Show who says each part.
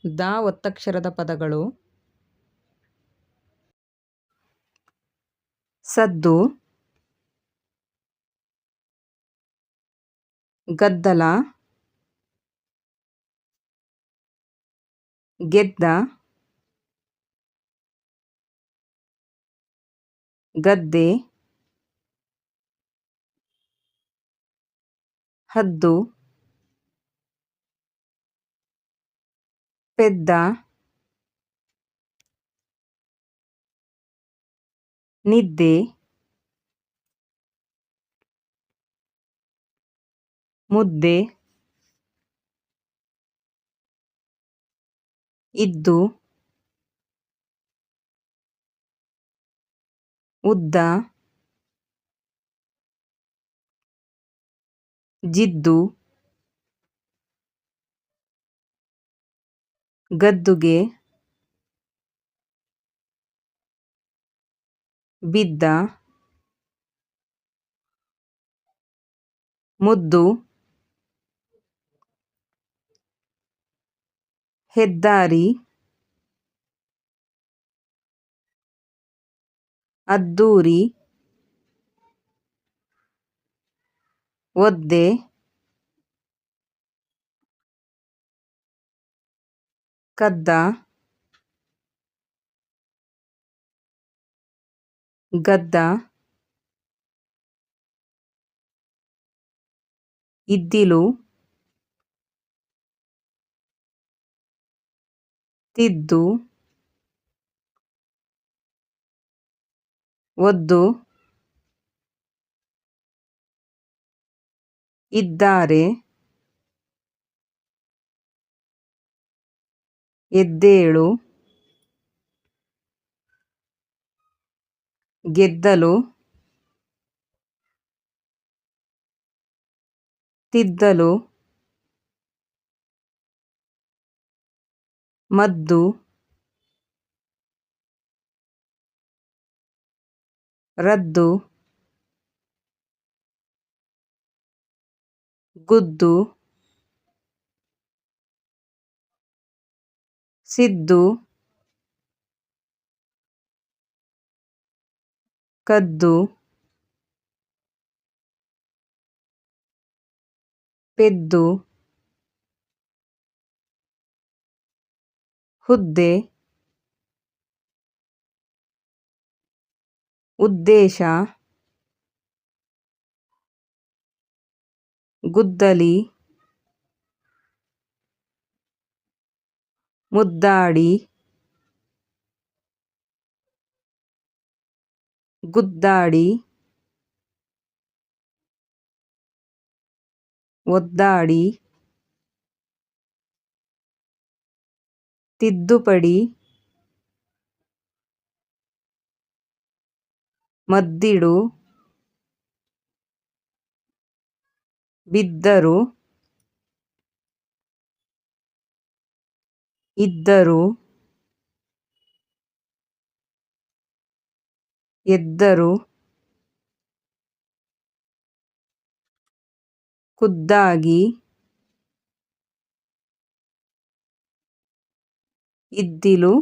Speaker 1: the ಒತ್ತಕ್ಷರದ ಪದಗಳು: ಸದ್ದು, ಗದ್ದಲ, ಗೆದ್ದ, ಗದ್ದೆ, ಹದ್ದು, ಪೆದ್ದ, ನಿದ್ದೆ, ಮುದ್ದೆ, ಇದ್ದು, ಉದ್ದ, ಜಿದ್ದು, ಗದ್ದುಗೆ, ಬಿದ್ದ, ಮುದ್ದು, ಹೆದ್ದಾರಿ, ಅದ್ದೂರಿ, ಒದ್ದೆ, ಕದ್ದ, ಗದ್ದ, ಇದ್ದಿಲು, ತಿದ್ದು, ಒದ್ದು, ಇದ್ದಾರೆ, ಎದ್ದೇಳು, ಗೆದ್ದಲು, ತಿದ್ದಲು, ಮದ್ದು, ರದ್ದು, ಗುದ್ದು, ಸಿದ್ದು, ಕದ್ದು, ಪೆದ್ದು, ಹುದ್ದೆ, ಉದ್ದೇಶ, ಗುದ್ದಲಿ, ಮುದ್ದಾಡಿ, ಗುದ್ದಾಡಿ, ಒದ್ದಾಡಿ, ತಿದ್ದುಪಡಿ, ಮದ್ದಿಡು, ಬಿದ್ದರು, ಇದ್ದರು, ಎದ್ದರು, ಖುದ್ದಾಗಿ, ಇದ್ದಿಲು,